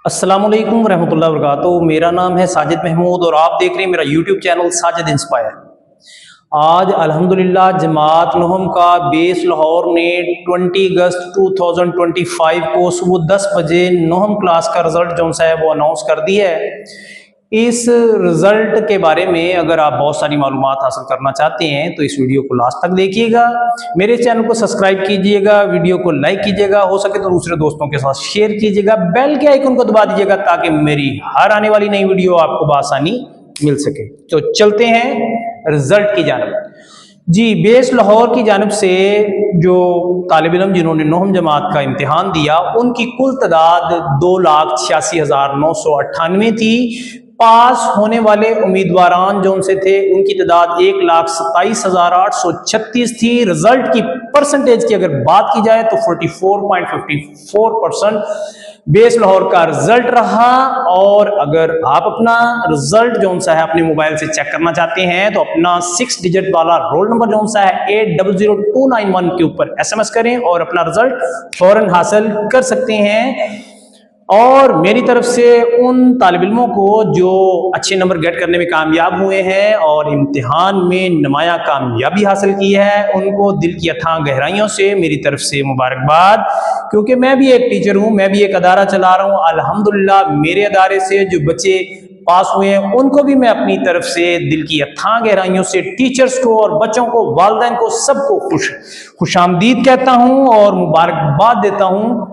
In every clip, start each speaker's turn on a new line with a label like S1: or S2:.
S1: अस्सलामुअलैकुम वरहमतुल्लाहि वबरकातुहू। मेरा नाम है साजिद महमूद और आप देख रहे हैं मेरा यूट्यूब चैनल साजिद इंस्पायर। आज अल्हम्दुलिल्लाह जमात नोहम का बेस लाहौर ने 20 अगस्त 2025 को सुबह 10 बजे नोहम क्लास का रिजल्ट जो है वो अनाउंस कर दिया है। इस रिजल्ट के बारे में अगर आप बहुत सारी मालूमात हासिल करना चाहते हैं तो इस वीडियो को लास्ट तक देखिएगा। मेरे चैनल को सब्सक्राइब कीजिएगा, वीडियो को लाइक कीजिएगा, हो सके तो दूसरे दोस्तों के साथ शेयर कीजिएगा, बेल के आइकन को दबा दीजिएगा ताकि मेरी हर आने वाली नई वीडियो आपको बआसानी मिल सके। तो चलते हैं रिजल्ट की जानब। जी, बेस लाहौर की जानब से जो तालिब इल्म जिन्होंने नोहम जमात का इम्तिहान दिया उनकी कुल तादाद 2,86,998 थी। पास होने वाले उम्मीदवारान जो उनसे थे उनकी तादाद 1,27,836 थी। रिजल्ट की परसेंटेज की अगर बात की जाए तो 44.54% बेस लाहौर का रिजल्ट रहा। और अगर आप अपना रिजल्ट जो है अपने मोबाइल से चेक करना चाहते हैं तो अपना 6 डिजिट वाला रोल नंबर जो है 800291 के ऊपर SMS करें और अपना रिजल्ट फौरन हासिल कर सकते हैं। और मेरी तरफ से उन तालिब इल्मों को जो अच्छे नंबर गेट करने में कामयाब हुए हैं और इम्तिहान में नुमाया कामयाबी हासिल की है उनको दिल की अथाह गहराइयों से मेरी तरफ से मुबारकबाद। क्योंकि मैं भी एक टीचर हूँ, मैं भी एक अदारा चला रहा हूँ। अल्हम्दुलिल्लाह मेरे अदारे से जो बच्चे पास हुए हैं उनको भी मैं अपनी तरफ से दिल की अथाह गहराइयों से टीचर्स को और बच्चों को, वालिदैन को, सबको खुशामदीद कहता हूँ और मुबारकबाद देता हूँ।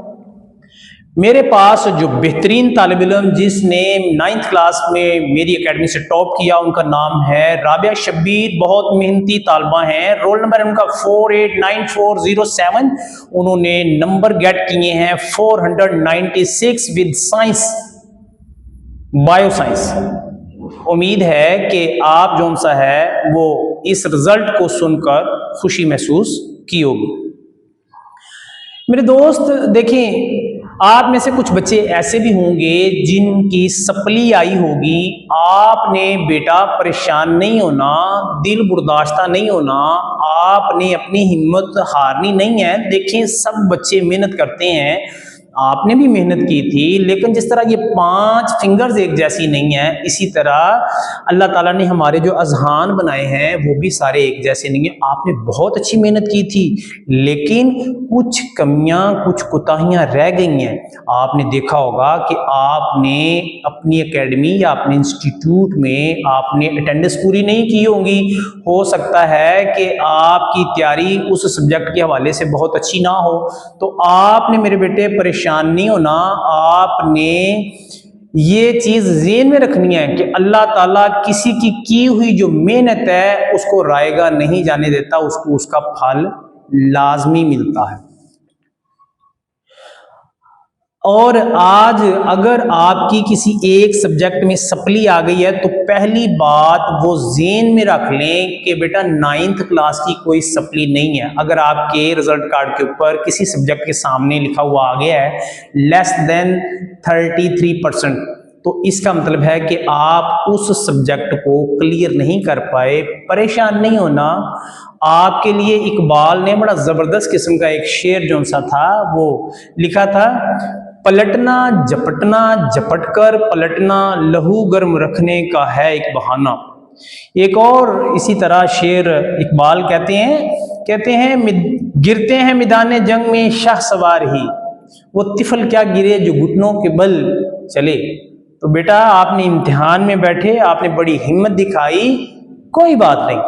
S1: मेरे पास जो बेहतरीन तालिब इल्म जिसने 9th क्लास में मेरी एकेडमी से टॉप किया उनका नाम है राबिया शब्बीर। बहुत मेहनती तालबा हैं, रोल नंबर है उनका 489407। उन्होंने नंबर गेट किए हैं 496 विद साइंस, बायो साइंस। उम्मीद है कि आप जो सा है वो इस रिजल्ट को सुनकर खुशी महसूस की होगी। मेरे दोस्त देखें, आप में से कुछ बच्चे ऐसे भी होंगे जिनकी सप्ली आई होगी। आपने बेटा परेशान नहीं होना, दिल बुर्दाश्ता नहीं होना, आपने अपनी हिम्मत हारनी नहीं है। देखें, सब बच्चे मेहनत करते हैं, आपने भी मेहनत की थी, लेकिन जिस तरह ये 5 फिंगर्स एक जैसी नहीं है, इसी तरह अल्लाह ताला ने हमारे जो अजहान बनाए हैं वो भी सारे एक जैसे नहीं है। आपने बहुत अच्छी मेहनत की थी लेकिन कुछ कमियां, कुछ कोताहियां रह गई हैं। आपने देखा होगा कि आपने अपनी एकेडमी या अपने इंस्टीट्यूट में आपने अटेंडेंस पूरी नहीं की होगी। हो सकता है कि आपकी तैयारी उस सब्जेक्ट के हवाले से बहुत अच्छी ना हो। तो आपने मेरे बेटे परेशान नहीं होना, आपने ये चीज ज़हन में रखनी है कि अल्लाह ताला किसी की हुई जो मेहनत है उसको रायगा नहीं जाने देता, उसको उसका फल लाजमी मिलता है। और आज अगर आपकी किसी एक सब्जेक्ट में सप्ली आ गई है तो पहली बात वो ज़हन में रख लें कि बेटा 9th क्लास की कोई सप्ली नहीं है। अगर आपके रिजल्ट कार्ड के ऊपर किसी सब्जेक्ट के सामने लिखा हुआ आ गया है लेस देन 33%, तो इसका मतलब है कि आप उस सब्जेक्ट को क्लियर नहीं कर पाए। परेशान नहीं होना। आपके लिए इकबाल ने बड़ा जबरदस्त किस्म का एक शेर जो सा था वो लिखा था, पलटना झपटना झपटकर पलटना लहू गर्म रखने का है एक बहाना। एक और इसी तरह शेर इकबाल कहते हैं गिरते हैं मैदान जंग में शाह सवार ही, वो तिफल क्या गिरे जो घुटनों के बल चले। तो बेटा आपने इम्तिहान में बैठे, आपने बड़ी हिम्मत दिखाई, कोई बात नहीं।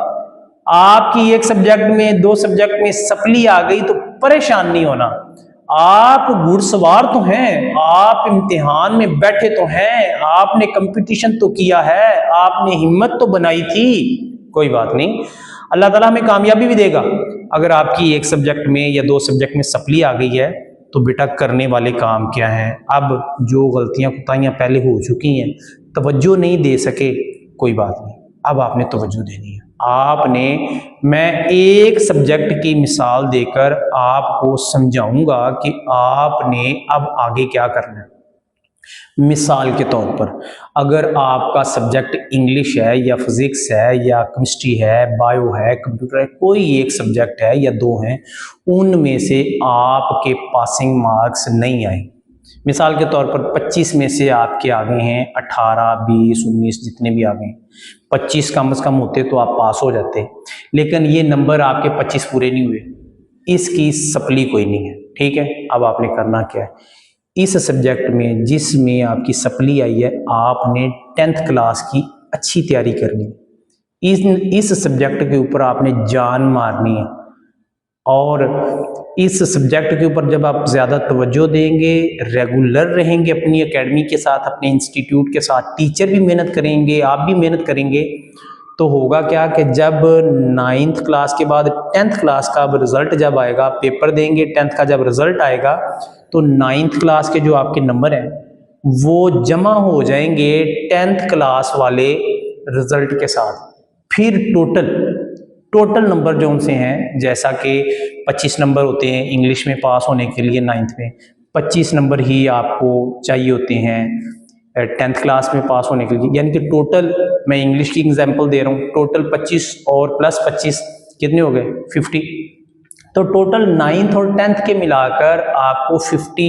S1: आपकी एक सब्जेक्ट में, 2 सब्जेक्ट में सप्ली आ गई तो परेशान नहीं होना। आप घुड़सवार तो हैं, आप इम्तिहान में बैठे तो हैं, आपने कंपटीशन तो किया है, आपने हिम्मत तो बनाई थी, कोई बात नहीं। अल्लाह ताला हमें कामयाबी भी देगा। अगर आपकी एक सब्जेक्ट में या 2 सब्जेक्ट में सप्ली आ गई है तो बेटा करने वाले काम क्या हैं। अब जो गलतियां कोताहियां पहले हो चुकी हैं, तवज्जो नहीं दे सके, कोई बात नहीं, अब आपने तवज्जो देनी है। मैं एक सब्जेक्ट की मिसाल देकर आपको समझाऊंगा कि आपने अब आगे क्या करना है। मिसाल के तौर पर अगर आपका सब्जेक्ट इंग्लिश है या फिजिक्स है या केमिस्ट्री है, बायो है, कंप्यूटर है, कोई एक सब्जेक्ट है या 2 हैं, उनमें से आपके पासिंग मार्क्स नहीं आए, मिसाल के तौर पर 25 में से आपके आ गए हैं 18, 20, 19 जितने भी आ गए, 25 कम से कम होते तो आप पास हो जाते, लेकिन ये नंबर आपके 25 पूरे नहीं हुए, इसकी सप्ली कोई नहीं है। ठीक है, अब आपने करना क्या है, इस सब्जेक्ट में जिसमें आपकी सप्ली आई है आपने 10th क्लास की अच्छी तैयारी करनी है। इस सब्जेक्ट के ऊपर आपने जान मारनी है, और इस सब्जेक्ट के ऊपर जब आप ज़्यादा तवज्जो देंगे, रेगुलर रहेंगे अपनी एकेडमी के साथ, अपने इंस्टीट्यूट के साथ, टीचर भी मेहनत करेंगे, आप भी मेहनत करेंगे, तो होगा क्या कि जब 9th क्लास के बाद 10th क्लास का रिजल्ट जब आएगा, पेपर देंगे 10th का, जब रिजल्ट आएगा तो 9th क्लास के जो आपके नंबर हैं वो जमा हो जाएंगे 10th क्लास वाले रिजल्ट के साथ। फिर टोटल नंबर जो उनसे हैं, जैसा कि 25 नंबर होते हैं इंग्लिश में पास होने के लिए 9th में, 25 नंबर ही आपको चाहिए होते हैं 10th क्लास में पास होने के लिए, यानी कि टोटल, मैं इंग्लिश की एग्जांपल दे रहा हूँ, टोटल 25 और प्लस 25 कितने हो गए 50। तो टोटल 9th और 10th के मिलाकर आपको 50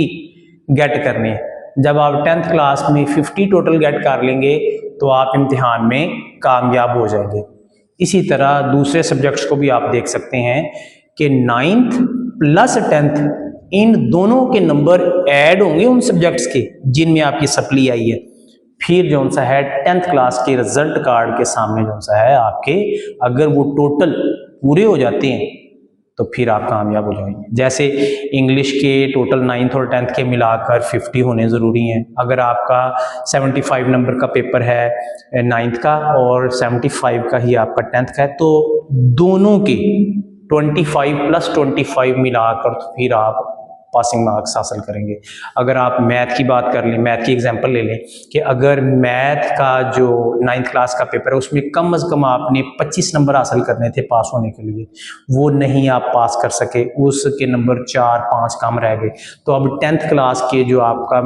S1: गेट करने हैं। जब आप 10th क्लास में 50 टोटल गेट कर लेंगे तो आप इम्तिहान में कामयाब हो जाएंगे। इसी तरह दूसरे सब्जेक्ट्स को भी आप देख सकते हैं कि 9th प्लस 10th इन दोनों के नंबर ऐड होंगे उन सब्जेक्ट्स के जिनमें आपकी सप्ली आई है, फिर जो सा है 10th क्लास के रिजल्ट कार्ड के सामने जो सा है आपके, अगर वो टोटल पूरे हो जाते हैं तो फिर आप कामयाब हो जाएंगे। जैसे इंग्लिश के टोटल 9th और 10th के मिलाकर 50 होने ज़रूरी हैं। अगर आपका 75 नंबर का पेपर है 9th का और 75 का ही आपका 10th का है, तो दोनों के 25 प्लस 25 मिलाकर तो फिर आप पासिंग मार्क्स हासिल करेंगे। अगर आप मैथ की बात कर लें, मैथ की एग्जांपल ले लें कि अगर मैथ का जो 9th क्लास का पेपर है उसमें कम से कम आपने 25 नंबर हासिल करने थे पास होने के लिए, वो नहीं आप पास कर सके, उसके नंबर 4-5 कम रह गए, तो अब 10th क्लास के जो आपका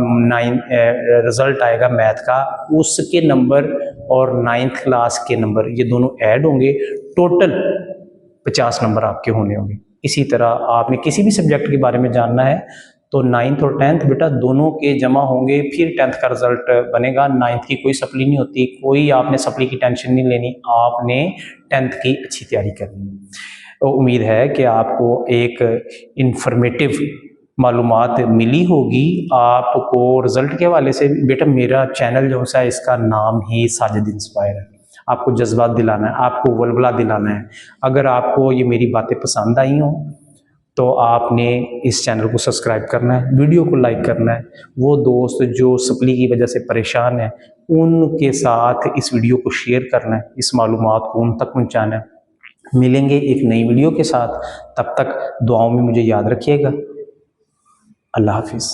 S1: रिजल्ट आएगा मैथ का, उसके नंबर और 9th क्लास के नंबर ये दोनों ऐड होंगे, टोटल 50 नंबर आपके होने होंगे। इसी तरह आपने किसी भी सब्जेक्ट के बारे में जानना है तो 9th और 10th बेटा दोनों के जमा होंगे, फिर 10th का रिजल्ट बनेगा। 9th की कोई सप्ली नहीं होती, कोई आपने सप्ली की टेंशन नहीं लेनी, आपने 10th की अच्छी तैयारी करनी है। तो उम्मीद है कि आपको एक इंफॉर्मेटिव मालूमात मिली होगी। आपको रिजल्ट के हवाले से बेटा मेरा चैनल जो सा इसका नाम ही साजिद इंस्पायर है, आपको जज्बात दिलाना है, आपको वलवला दिलाना है। अगर आपको ये मेरी बातें पसंद आई हों तो आपने इस चैनल को सब्सक्राइब करना है, वीडियो को लाइक करना है। वो दोस्त जो सप्ली की वजह से परेशान है उनके साथ इस वीडियो को शेयर करना है, इस मालूमात को उन तक पहुँचाना है। मिलेंगे एक नई वीडियो के साथ, तब तक दुआओं में मुझे याद रखिएगा। अल्लाह हाफिज़।